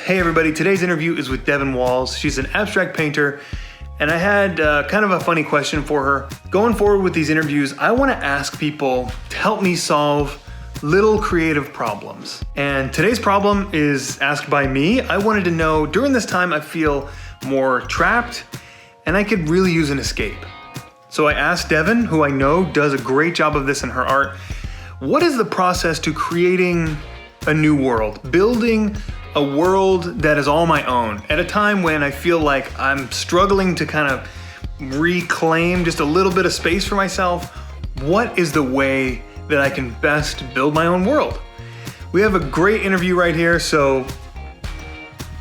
Hey everybody, today's interview is with Devon Walz. She's an abstract painter, and I had kind of a funny question for her. Going forward with these interviews, I want to ask people to help me solve little creative problems. And today's problem is asked by me. I wanted to know, during this time I feel more trapped, and I could really use an escape. So I asked Devon, who I know does a great job of this in her art, what is the process to creating a new world, building a world that is all my own at a time when I feel like I'm struggling to kind of reclaim just a little bit of space for myself? What is the way that I can best build my own world? We have a great interview right here, so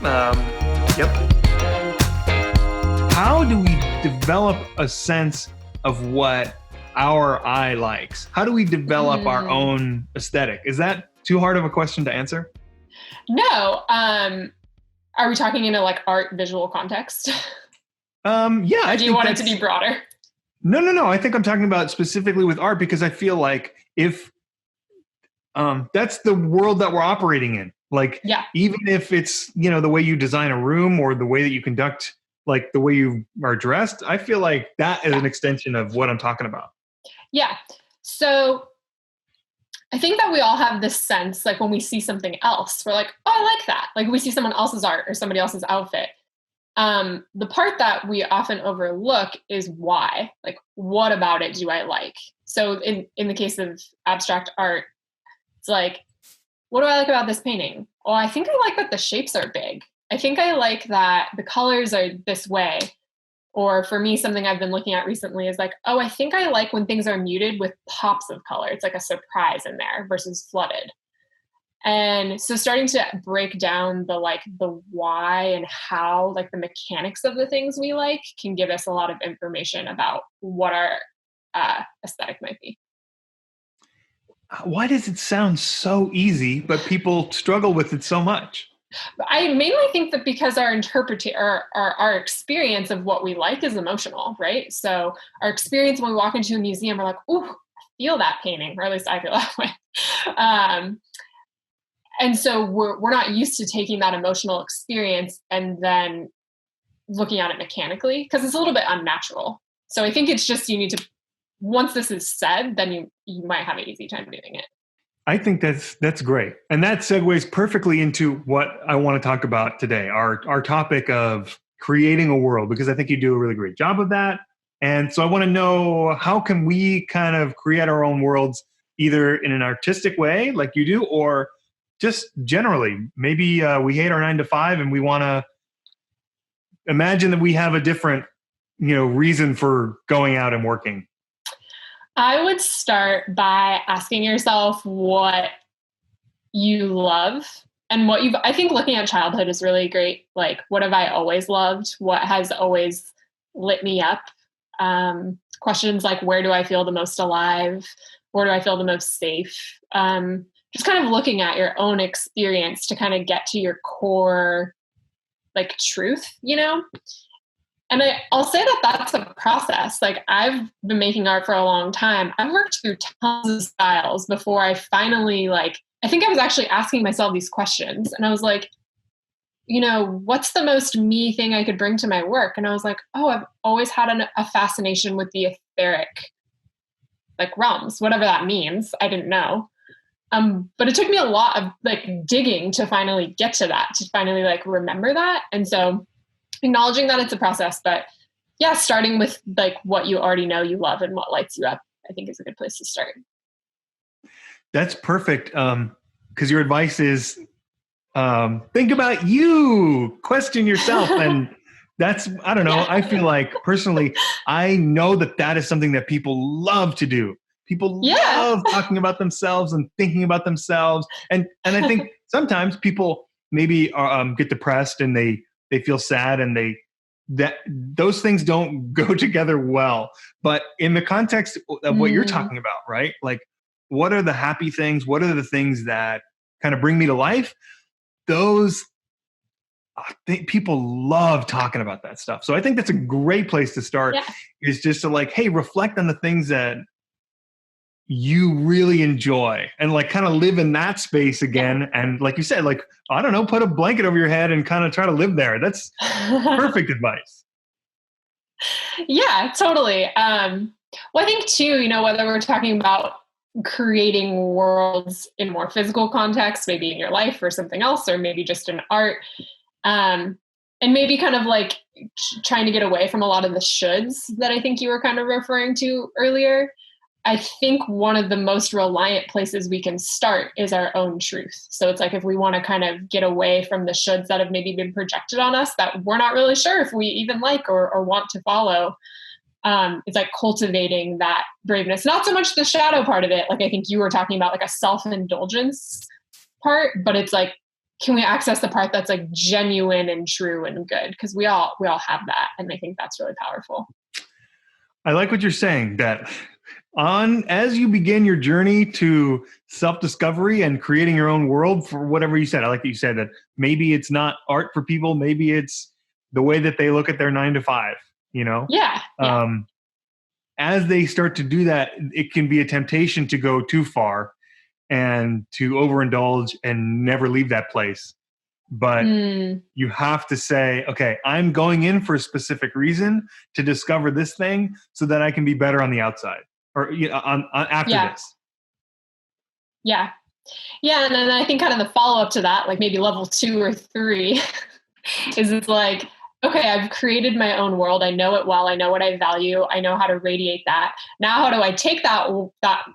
yep. How do we develop a sense of what our eye likes? How do we develop our own aesthetic? Is that too hard of a question to answer? No. Are we talking in a art visual context? Yeah. Or do you want it to be broader? No. I think I'm talking about specifically with art, because I feel like if that's the world that we're operating in. Even if it's, the way you design a room or the way that you conduct, the way you are dressed, I feel like that is an extension of what I'm talking about. Yeah. So I think that we all have this sense, when we see something else, we're like, oh, I like that. We see someone else's art or somebody else's outfit. The part that we often overlook is why. What about it do I like? So in the case of abstract art, it's what do I like about this painting? Oh, I think I like that the shapes are big. I think I like that the colors are this way. Or for me, something I've been looking at recently is oh, I think I like when things are muted with pops of color. It's a surprise in there versus flooded. And so starting to break down the why and how, the mechanics of the things we like can give us a lot of information about what our aesthetic might be. Why does it sound so easy, but people struggle with it so much? I mainly think that because our experience of what we like is emotional, right? So our experience when we walk into a museum, we're like, ooh, I feel that painting, or at least I feel that way. And so we're not used to taking that emotional experience and then looking at it mechanically, because it's a little bit unnatural. So I think it's just, you need to, once this is said, then you might have an easy time doing it. I think that's great. And that segues perfectly into what I want to talk about today, our topic of creating a world, because I think you do a really great job of that. And so I want to know, how can we kind of create our own worlds, either in an artistic way like you do, or just generally? Maybe we hate our 9-to-5 and we want to imagine that we have a different, reason for going out and working. I would start by asking yourself what you love and I think looking at childhood is really great. What have I always loved? What has always lit me up? Questions like, where do I feel the most alive? Where do I feel the most safe? Just kind of looking at your own experience to kind of get to your core, truth, And I'll say that that's a process. I've been making art for a long time. I've worked through tons of styles before I finally, I think I was actually asking myself these questions. And I was like, what's the most me thing I could bring to my work? And I was like, oh, I've always had a fascination with the etheric, realms, whatever that means. I didn't know. But it took me a lot of digging to finally get to that, to finally remember that. And so acknowledging that it's a process, but yeah, starting with what you already know you love and what lights you up, I think is a good place to start. That's perfect. Because your advice is, think about you, question yourself. And that's, I don't know. I feel like personally, I know that is something that people love to do. People love talking about themselves and thinking about themselves. And I think sometimes people maybe get depressed and they feel sad, and those things don't go together well. But in the context of what you're talking about, right? What are the happy things? What are the things that kind of bring me to life? Those people love talking about that stuff. So I think that's a great place to start, is just to hey, reflect on the things that you really enjoy and like kind of live in that space again. And like you said, like, I don't know, put a blanket over your head and kind of try to live there. That's perfect advice. Yeah, totally. Well, I think too, whether we're talking about creating worlds in more physical context, maybe in your life or something else, or maybe just in art, um, and maybe kind of like trying to get away from a lot of the shoulds that I think you were kind of referring to earlier. I think one of the most reliant places we can start is our own truth. So it's like if we want to kind of get away from the shoulds that have maybe been projected on us that we're not really sure if we even like or want to follow, it's like cultivating that braveness. Not so much the shadow part of it, like I think you were talking about, like a self-indulgence part, but it's like, can we access the part that's like genuine and true and good? Because we all have that, and I think that's really powerful. I like what you're saying, that as you begin your journey to self-discovery and creating your own world for whatever you said. I like that you said that maybe it's not art for people, maybe it's the way that they look at their 9 to 5, Yeah. As they start to do that, it can be a temptation to go too far and to overindulge and never leave that place. But you have to say, okay, I'm going in for a specific reason to discover this thing so that I can be better on the outside or on after this. Yeah. And then I think kind of the follow up to that, like maybe level 2 or 3 is it's like, okay, I've created my own world. I know it well. I know what I value. I know how to radiate that. Now, how do I take that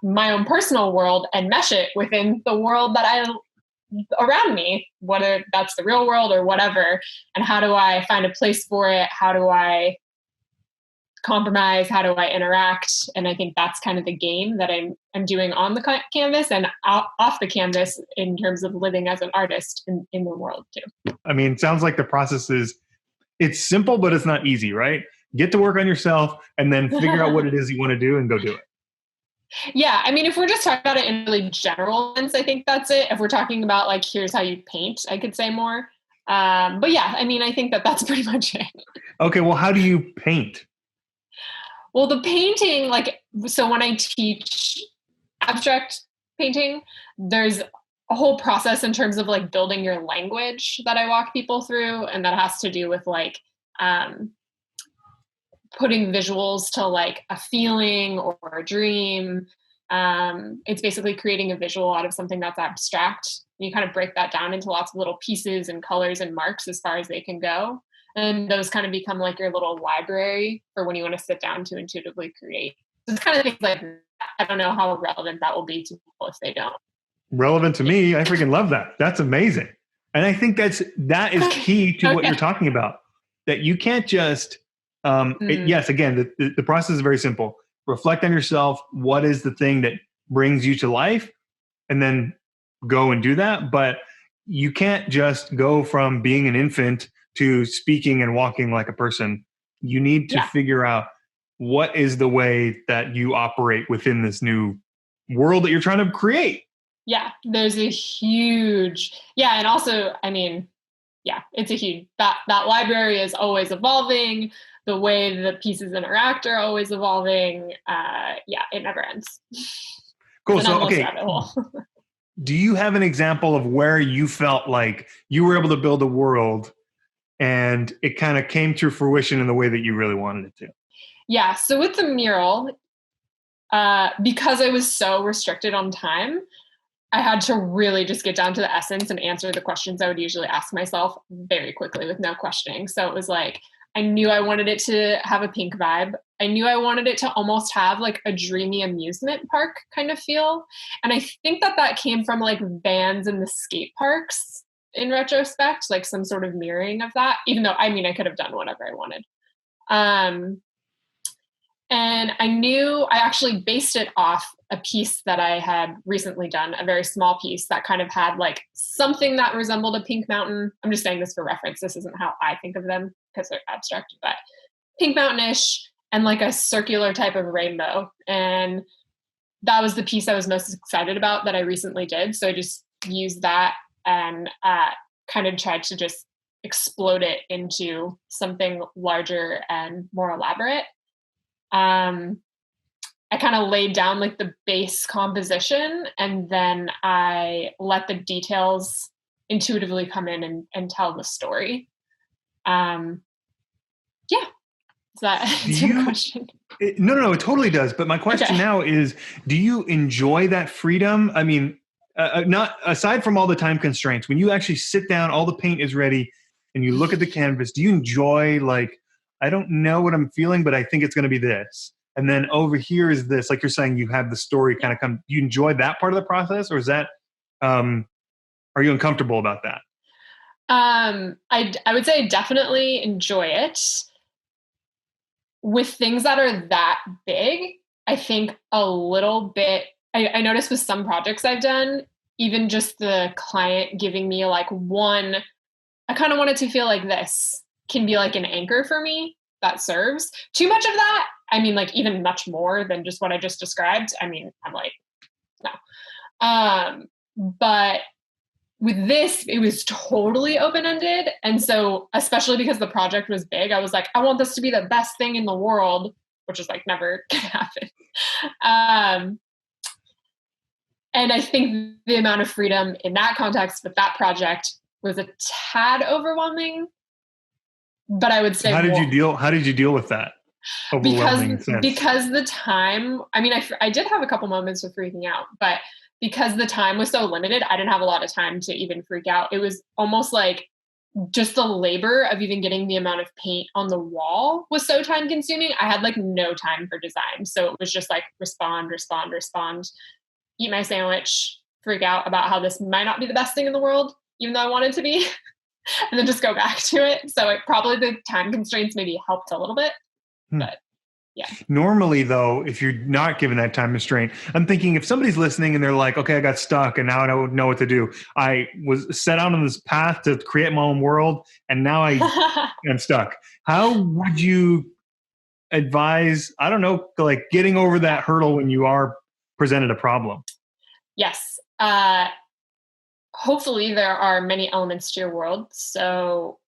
my own personal world and mesh it within the world that around me, whether that's the real world or whatever? And how do I find a place for it? How do I compromise? How do I interact? And I think that's kind of the game that I'm doing on the canvas and off the canvas in terms of living as an artist in the world too. I mean, it sounds like the process it's simple, but it's not easy, right? Get to work on yourself and then figure out what it is you want to do and go do it. Yeah. I mean, if we're just talking about it in really general sense, I think that's it. If we're talking about like, here's how you paint, I could say more. But yeah, I mean, I think that's pretty much it. Okay. Well, how do you paint? Well, the painting, like, so when I teach abstract painting, there's a whole process in terms of like building your language that I walk people through. And that has to do with like putting visuals to like a feeling or a dream. It's basically creating a visual out of something that's abstract. You kind of break that down into lots of little pieces and colors and marks as far as they can go. And those kind of become like your little library for when you want to sit down to intuitively create. It's kind of things like that. I don't know how relevant that will be to people if they don't. Relevant to me. I freaking love that. That's amazing. And I think that is key to what you're talking about, that you can't just, yes, again, the process is very simple. Reflect on yourself. What is the thing that brings you to life? And then go and do that. But you can't just go from being an infant to speaking and walking like a person. You need to figure out what is the way that you operate within this new world that you're trying to create. Yeah, there's a huge, and also, I mean, it's a huge, that library is always evolving. The way the pieces interact are always evolving. It never ends. Cool. So, okay. Do you have an example of where you felt like you were able to build a world and it kind of came to fruition in the way that you really wanted it to? Yeah. So with the mural, because I was so restricted on time, I had to really just get down to the essence and answer the questions I would usually ask myself very quickly with no questioning. So it was like, I knew I wanted it to have a pink vibe. I knew I wanted it to almost have like a dreamy amusement park kind of feel. And I think that came from like vans in the skate parks in retrospect, like some sort of mirroring of that, even though, I mean, I could have done whatever I wanted. And I knew I actually based it off a piece that I had recently done, a very small piece that kind of had like something that resembled a pink mountain. I'm just saying this for reference. This isn't how I think of them because they're abstract, but pink mountainish and like a circular type of rainbow. And that was the piece I was most excited about that I recently did. So I just used that and kind of tried to just explode it into something larger and more elaborate. I kind of laid down like the base composition, and then I let the details intuitively come in and tell the story. Yeah. Does that answer your question? No, it totally does. But my question now is, do you enjoy that freedom? I mean, not aside from all the time constraints, when you actually sit down, all the paint is ready, and you look at the canvas, do you enjoy, like, I don't know what I'm feeling, but I think it's going to be this. And then over here is this, like you're saying, you have the story kind of come. Do you enjoy that part of the process, or is that, are you uncomfortable about that? I would say I definitely enjoy it. With things that are that big, I think a little bit, I noticed with some projects I've done, even just the client giving me like one, I kind of want it to feel like this, can be like an anchor for me that serves. Too much of that, I mean, like even much more than just what I just described, I mean, I'm like, no. But with this, it was totally open-ended. And so, especially because the project was big, I was like, I want this to be the best thing in the world, which is like never gonna happen. And I think the amount of freedom in that context with that project was a tad overwhelming. But I would say, how did you deal with that? Because the time, I mean, I did have a couple moments of freaking out, but because the time was so limited, I didn't have a lot of time to even freak out. It was almost like just the labor of even getting the amount of paint on the wall was so time consuming. I had like no time for design. So it was just like respond, eat my sandwich, freak out about how this might not be the best thing in the world, even though I wanted to be, and then just go back to it. So it probably, the time constraints maybe helped a little bit, but yeah. Normally, though, if you're not given that time constraint, I'm thinking if somebody's listening and they're like, okay, I got stuck and now I don't know what to do. I was set out on this path to create my own world and now I'm stuck. How would you advise, I don't know, like getting over that hurdle when you are presented a problem? Yes. Hopefully there are many elements to your world. So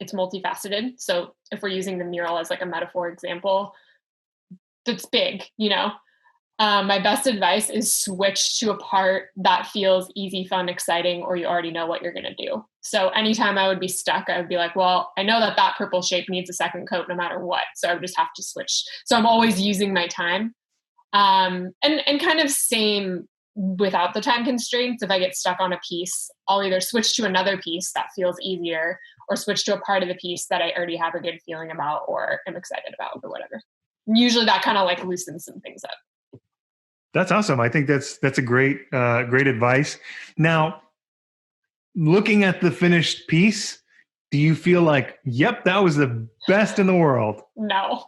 it's multifaceted. So if we're using the mural as like a metaphor example, that's big, you know. My best advice is switch to a part that feels easy, fun, exciting, or you already know what you're going to do. So anytime I would be stuck, I would be like, well, I know that purple shape needs a second coat no matter what. So I would just have to switch. So I'm always using my time. And kind of same without the time constraints. If I get stuck on a piece, I'll either switch to another piece that feels easier or switch to a part of the piece that I already have a good feeling about or am excited about or whatever. And usually that kind of like loosens some things up. That's awesome. I think that's a great advice. Now, looking at the finished piece, do you feel like, yep, that was the best in the world? No.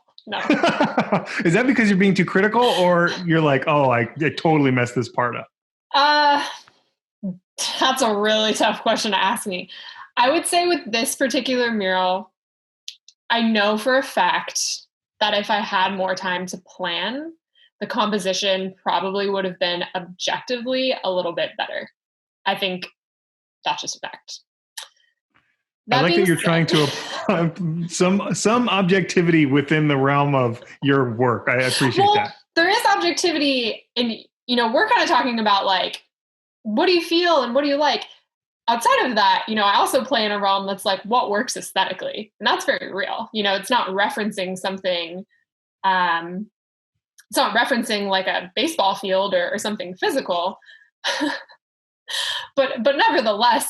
Is that because you're being too critical, or you're like, oh, I totally messed this part up? That's a really tough question to ask me. I would say with this particular mural, I know for a fact that if I had more time to plan, the composition probably would have been objectively a little bit better. I think that's just a fact. I like that you're trying to apply some objectivity within the realm of your work. I appreciate that. There is objectivity, and we're kind of talking about like, what do you feel and what do you like? Outside of that, I also play in a realm that's like what works aesthetically, and that's very real. It's not referencing something. It's not referencing like a baseball field or something physical, but nevertheless.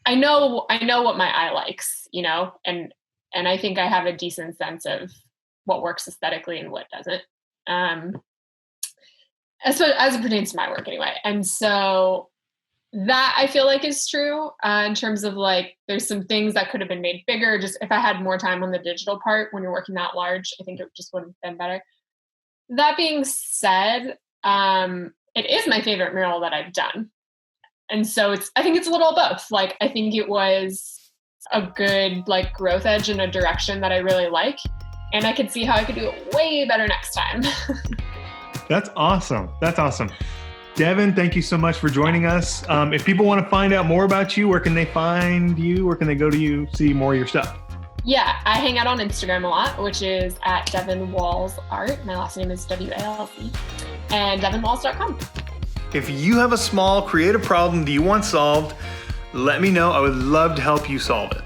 I know what my eye likes, and I think I have a decent sense of what works aesthetically and what doesn't, as it pertains to my work anyway. And so that I feel like is true in terms of like, there's some things that could have been made bigger. Just if I had more time on the digital part when you're working that large, I think it just would have been better. That being said, it is my favorite mural that I've done. And so I think it's a little of both. Like, I think it was a good like growth edge in a direction that I really like. And I could see how I could do it way better next time. That's awesome. Devon, thank you so much for joining us. If people want to find out more about you, where can they find you? Where can they go to you, see more of your stuff? Yeah, I hang out on Instagram a lot, which is at Devon Walz Art. My last name is WALZ. And devonwalz.com. If you have a small creative problem that you want solved, let me know. I would love to help you solve it.